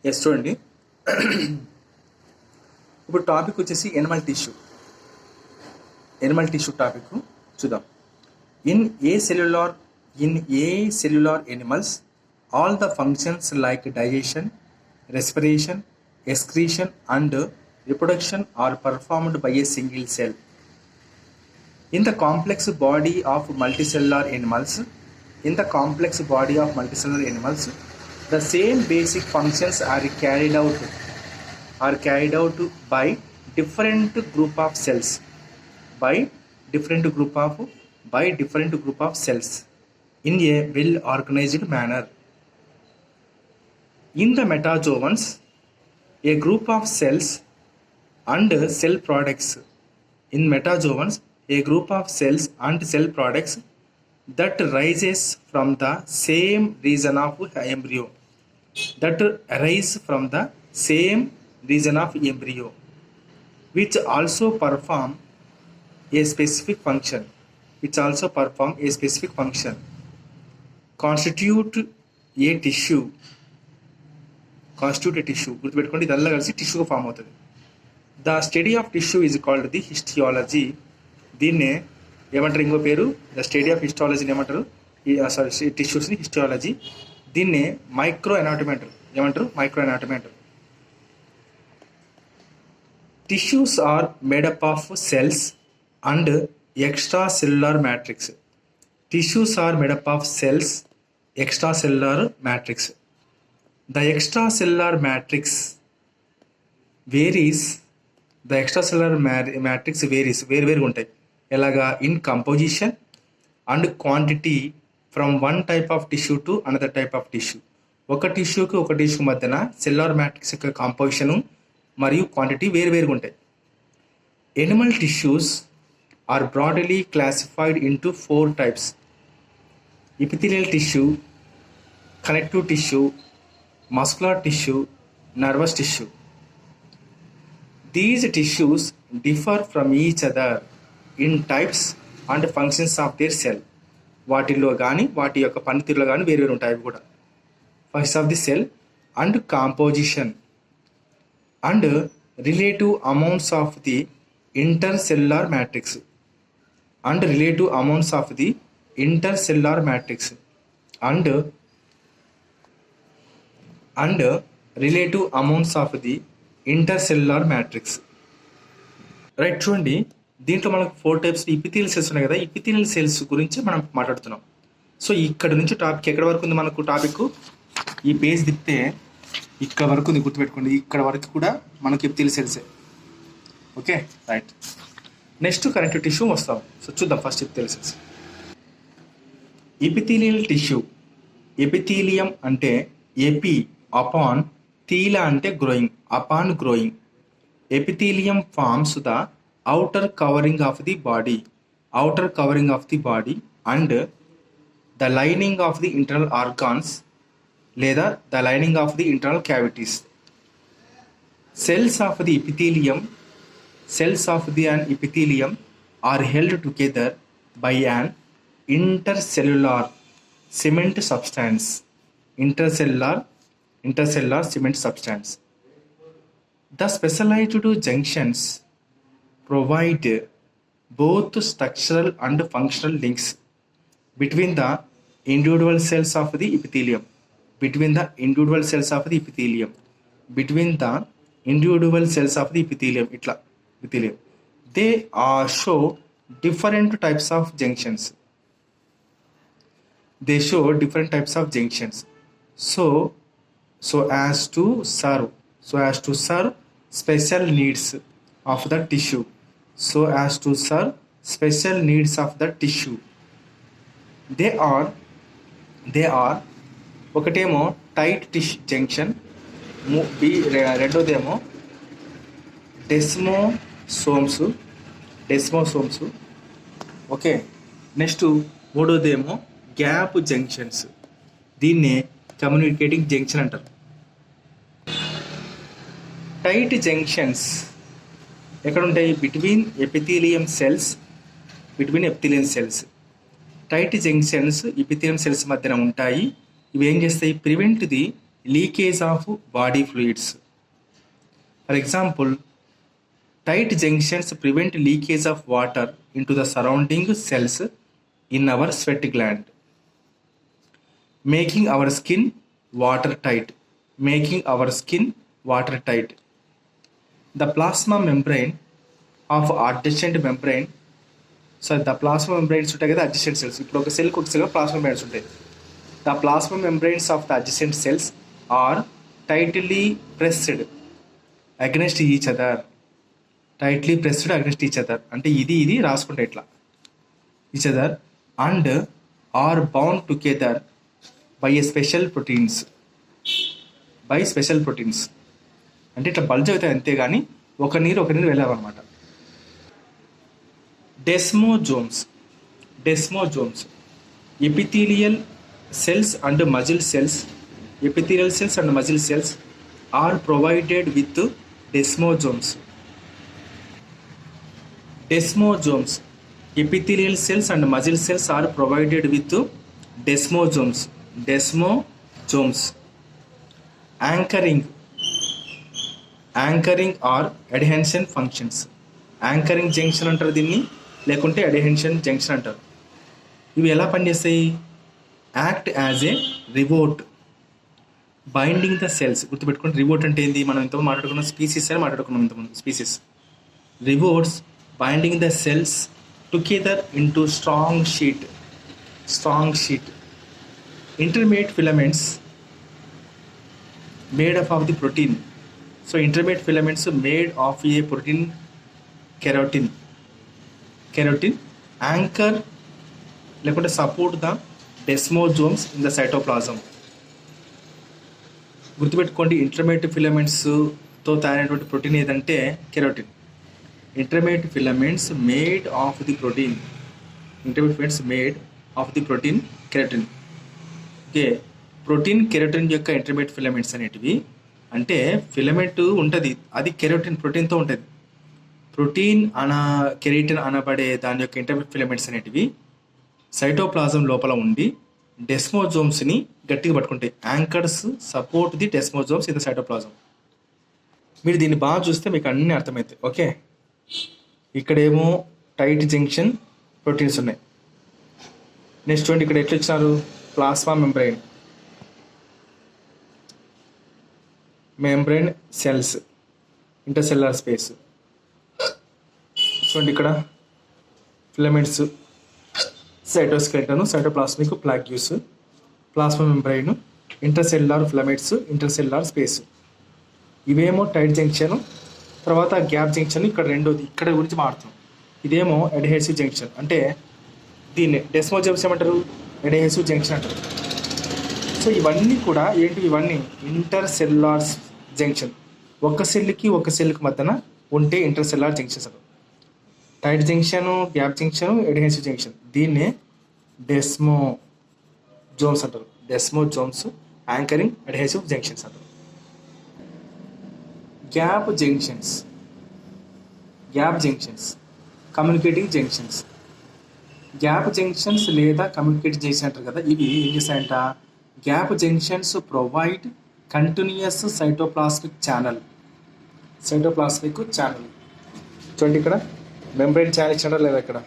Yes చూడండి. ఇప్పుడు topic వచ్చేసి ఎనిమల్ టిష్యూ టాపిక్ చూద్దాం. In a cellular animals all the functions like digestion, respiration, excretion and reproduction are performed by a single cell. In the complex body of multicellular animals, the same basic functions are carried out by different group of cells in a well organized manner. In the metazoans, a group of cells and cell products that rises from the same region of embryo which also perform a specific function constitute a tissue గుర్తుపెట్టుకోండి. ఇదల్లా కలిసి టిష్యూగా form అవుతుంది. The study of tissue is called the histology. దీన్నే ఏమంటారు, ఇంకో పేరు the study of హిస్టాలజీని ఏమంటారు, టిష్యూస్ని హిస్టియాలజీ. దీన్నే మైక్రో ఎనాటమీ అంటారు. Tissues are made up of cells and extra cellular matrix. The extracellular matrix varies. వేరువేరుగా ఉంటాయి. ఎలాగా? In composition and quantity from one type of tissue to another type of tissue. ఒక tissue మధ్యన cellular matrix యొక్క composition మరియు quantity వేరువేరుగా ఉంటాయి. Animal tissues are broadly classified into 4 types: epithelial tissue, connective tissue, muscular tissue, nervous tissue. These tissues differ from each other in types and functions of their cell. వాటిల్లో కానీ వాటి యొక్క పనితీరులో కానీ వేరు ఉంటాయి. అవి కూడా functions of the cell and composition and relative amounts of the ఇంటర్సెల్యులార్ matrix and relative amounts of the ఇంటర్సెల్యులార్ matrix and relative amounts of the ఇంటర్సెల్యులార్ matrix. Right, చూడండి. దీంట్లో మనకు 4 types ఇపిథీలియల్ సెల్స్ ఉన్నాయి కదా. ఇపిథీలియల్ సెల్స్ గురించి మనం మాట్లాడుతున్నాం. సో ఇక్కడ నుంచి టాపిక్ ఎక్కడి వరకు ఉంది మనకు? టాపిక్ ఈ పేజ్ తిప్పితే ఇక్కడ వరకు ఉంది, గుర్తుపెట్టుకోండి. ఇక్కడ వరకు కూడా మనకి ఎపిథీలియల్ సెల్సే. Okay, right. Next connective tissue వస్తాం. సో చూద్దాం first epithelial cells. Epithelial tissue. Epithelium అంటే ఎపి అపాన్, థీలా అంటే growing, upon growing. Epithelium forms the outer covering of the body and the lining of the internal organs లేదా the lining of the internal cavities. Cells of the epithelium are held together by an intercellular cement substance. Intercellular cement substance. The specialized junctions provide both structural and functional links between the individual cells of the epithelium. Itla epithelium. They show different types of junctions. So as to serve special needs of the tissue. They are ఒకటేమో tight tissue junction, రెండోదేమో desmosomes. Okay, next మూడోదేమో gap junctions. దీన్నే communicating junction అంటారు. Tight junctions ఎక్కడ ఉంటాయి? Between epithelium cells. Tight junctions epithelium cells మధ్యన ఉంటాయి. ఇవి ఏం చేస్తాయి? Prevent the leakage of body fluids. For example, tight junctions prevent leakage of water into the surrounding cells in our sweat gland, making our skin watertight. The plasma membrane of adjacent membrane, the plasma membranes ఉంటాయి కదా adjacent cells. ఇప్పుడు ఒక సెల్కి ఒక cell plasma membranes ఉంటాయి. The plasma membranes of the adjacent cells are tightly pressed against each other. అంటే ఇది రాసుకుంటే ఇట్లా each other and are bound together by special proteins. అంటే ఇట్లా బల్జ్ అవుతాయి అంతే కానీ ఒక నీరు వెళ్ళామన్నమాట. డెస్మోజోమ్స్ epithelial cells and muscle cells are provided with desmosomes. Epithelial cells and muscle cells are provided with desmosomes. Anchoring or adhesion functions. Anchoring junction అంటారు దీన్ని, లేకుంటే అడ్హెషన్ జంక్షన్ అంటారు. ఇవి ఎలా పనిచేస్తాయి? Act as a rivet binding the cells. గుర్తుపెట్టుకోండి, rivet అంటే ఏంది? మనం ఇంతకు మాట్లాడుకున్న స్పీసీస్ అని మాట్లాడుకున్నాం ఇంతకుముందు. Species rivets binding the cells together into strong sheet. Intermediate filaments made up of the protein. So intermediate filaments made of a protein, keratin anchor లేకుంటే support the desmosomes in the cytoplasm. గుర్తుపెట్టుకోండి, intermediate ఫిలమెంట్స్తో తయారైనటువంటి protein ఏదంటే keratin. Intermediate filaments made of the protein keratin. Okay, protein keratin యొక్క intermediate filaments అనేటివి అంటే filament ఉంటుంది, అది కెరోటిన్ ప్రోటీన్తో ఉంటుంది. కెరటిన్ అనబడే దాని యొక్క ఇంటర్మీడియట్ ఫిలమెంట్స్ అనేటివి సైటోప్లాజం లోపల ఉండి డెస్మోజోమ్స్ని గట్టిగా పట్టుకుంటాయి. Anchors support the desmosomes in the cytoplasm. మీరు దీన్ని బాగా చూస్తే మీకు అన్నీ అర్థమవుతాయి. ఓకే, ఇక్కడేమో టైట్ జంక్షన్ ప్రోటీన్స్ ఉన్నాయి. నెక్స్ట్ చూడండి, ఇక్కడ ఎట్లా ఇచ్చినారు? Plasma membrane cells, intercellular space. చూడండి ఇక్కడ filaments, cytoskeleton, cytoplasmic plaques, plasma membrane, intercellular filaments, intercellular space. ఇవేమో టైట్ జంక్షన్. తర్వాత గ్యాప్ జంక్షన్ ఇక్కడ రెండోది, ఇక్కడ గురించి మాట్లాడుతున్నాం. ఇదేమో అడ్హెసివ్ జంక్షన్. అంటే దీన్ని డెస్మోజోమ్స్ ఏమంటారు? అడ్హెసివ్ జంక్షన్ అంటారు. సో ఇవన్నీ కూడా ఏంటి? ఇవన్నీ ఇంటర్సెల్యులార్ జంక్షన్. ఒక సెల్కి మధ్యన ఉంటే ఇంటర్సెల్యులార్ జంక్షన్స్ అంటారు. Tight junction, gap junction, adhesive junction. దీన్నే డెస్మోజోమ్స్ అంటారు. డెస్మోజోమ్స్ యాంకరింగ్ అడ్హెసివ్ జంక్షన్స్ అంటారు. Gap junctions, communicating junctions. Gap junctions లేదా కమ్యూనికేటింగ్ జంక్షన్ అంటారు కదా, ఇవి ఏం చేస్తాయంట? Gap junctions provide continuous cytoplasmic channel. చూడండి ఇక్కడ మెంబ్రెయిన్ ఛానల్ ఇచ్చారు లేదా? ఇక్కడ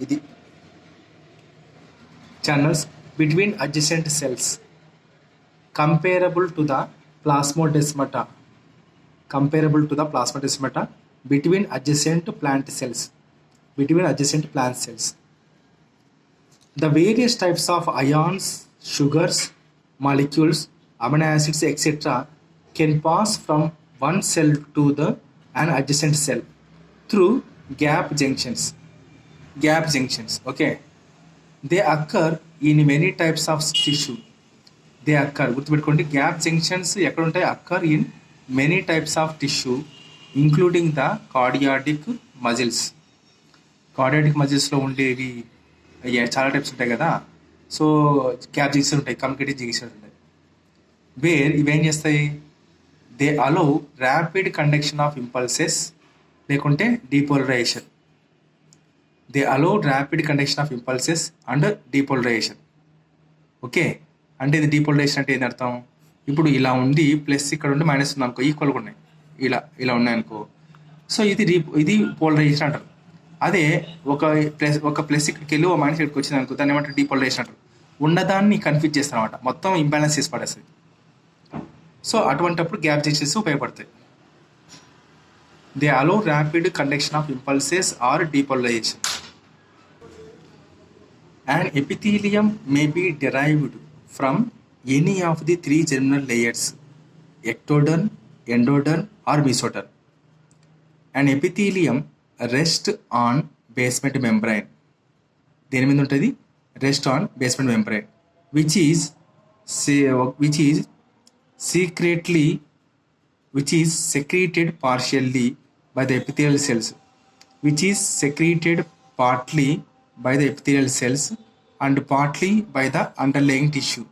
ఇది channels between adjacent cells comparable to the plasmodesmata. between adjacent plant cells. The various types of ions, sugars, molecules, amino acids, etc. can pass from one cell to an adjacent cell through gap junctions. Okay, they occur in many types of tissue. గుర్తుపెట్టుకోండి, gap junctions ఎక్కడ ఉంటాయి? అక్కర్ in many types of tissue including the cardiac muscles. లో ఉండేవి చాలా types ఉంటాయి కదా. So gap junction ఉంటాయి, communicative junction ఉంటాయి. వేర్ ఇవేం చేస్తాయి? They allow rapid conduction of impulses లేకుంటే డీపోలరైజేషన్. And depolarisation. ఓకే, అంటే ఇది డీపోలరైజేషన్ అంటే ఏంటి అర్థం? ఇప్పుడు ఇలా ఉండి ప్లస్ ఇక్కడ ఉండి మైనస్ ఉంది అనుకో, ఈక్వల్గా ఉన్నాయి, ఇలా ఉన్నాయి అనుకో. సో ఇది పోలరైజేషన్ అంటారు. అదే ఒక ప్లస్ ఇక్కడికి వెళ్ళి ఓ మైనస్ ఇక్కడికి వచ్చింది అనుకో, దాన్ని ఏమంటారు డీపోలరైజేషన్ అంటారు. ఉన్నదాన్ని కన్ఫ్యూజ్ చేస్తాను అనమాట, మొత్తం ఇంబ్యాలెన్స్ చేసి పడేస్తుంది. సో అటువంటిప్పుడు గ్యాప్ జంక్షన్స్ ఉపయోగపడతాయి. They allow rapid conduction of impulses or depolarization. An epithelium may be derived from any of the three germinal layers, ectoderm, endoderm or mesoderm. An epithelium rests on basement membrane. దేని మీద ఉంటుంది? Rest on basement membrane, which is secreted partially by the epithelial cells, which is secreted partly by the epithelial cells and partly by the underlying tissue.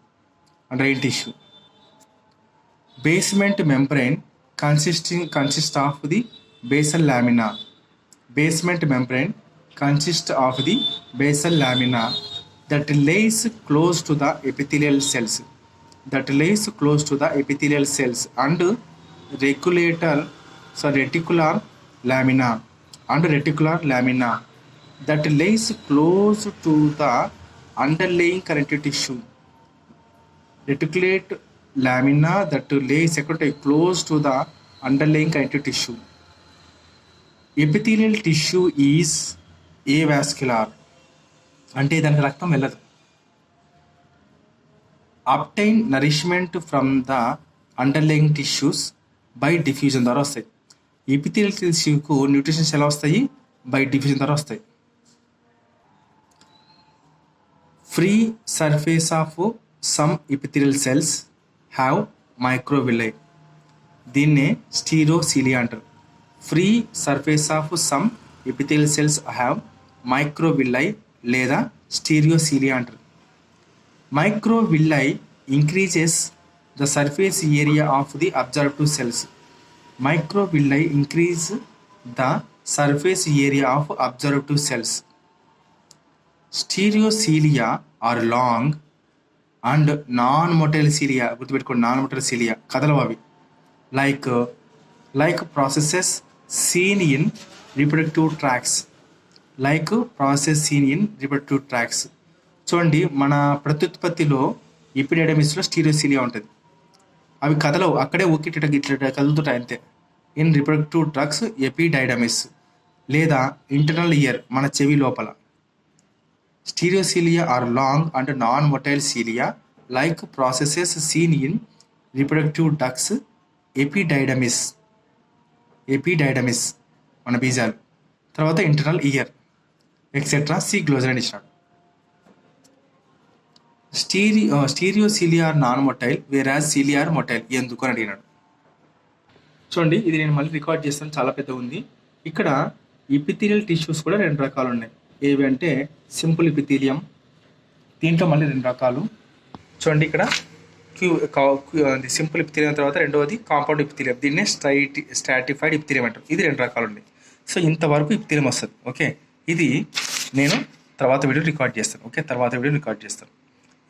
Basement membrane consists of the basal lamina. Basement membrane consists of the basal lamina that lays close to the epithelial cells. And reticular lamina that lays close to the underlying connective tissue. Reticulate lamina that lays close to the underlying connective tissue. Epithelial tissue is avascular, అంటే దానికి రక్తం వెళ్ళదు. Obtain nourishment from the underlying tissues by diffusion ద్వారా వస్తాయి. Epithelial టిష్యూకు nutritions ఎలా వస్తాయి? By diffusion ద్వారా వస్తాయి. Free surface of some epithelial cells have microvilli. దీన్నే స్టీరోసీలియా అంటారు. Free surface of some epithelial cells have microvilli లేదా స్టీరియోసీలియా అంటారు. Microvilli increases the surface area of the observed cells. Microvilli increase the surface area of observed cells. Stereocilia are long and non-motile cilia. గుర్తుపెట్టుకోండి, non-motile cilia కదలవు అవి. like processes seen in reproductive tracts. చూడండి, మన ప్రత్యుత్పత్తిలో ఎపిడెడమిస్లో స్టీరియోసిలియా ఉంటుంది. అవి కదలవు, అక్కడే ఇట్లా కదులుతుంటాయి అంతే. ఇన్ రిప్రొడక్టివ్ ట్రాక్ట్స్ ఎపిడైడమిస్ లేదా ఇంటర్నల్ ఇయర్, మన చెవి లోపల. Stereocilia are long and non motile cilia like processes seen in reproductive ducts. Epididymis మన బీజాలు, తర్వాత ఇంటర్నల్ ఇయర్ ఎక్సెట్రా. సి గ్లోజర్ అని ఇచ్చినాడు. Stereocilia are non motile whereas cilia are motile. ఎందుకు అని అడిగినాడు. చూడండి, ఇది నేను మళ్ళీ రికార్డ్ చేస్తాను, చాలా పెద్దగా ఉంది. ఇక్కడ ఎపిథీలియల్ టిష్యూస్ కూడా 2 రకాలు ఉన్నాయి. ఏవి అంటే సింపుల్ ఎపిథీలియం, దీంట్లో మళ్ళీ 2 రకాలు. చూడండి, ఇక్కడ సింపుల్ ఎపిథీలియం తర్వాత రెండవది కాంపౌండ్ ఎపిథీలియం. దీన్నే స్ట్రాటిఫైడ్ ఎపిథీలియం అంటారు. ఇది 2 రకాలు ఉన్నాయి. సో ఇంతవరకు ఎపిథీలియం వస్తుంది. ఓకే, ఇది నేను తర్వాత వీడియో రికార్డ్ చేస్తాను.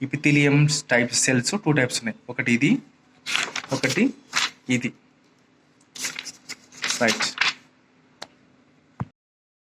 ఎపిథీలియం టైప్స్ సెల్స్ 2 టైప్స్ ఉన్నాయి. ఒకటి ఇది, ఒకటి ఇది. రైట్.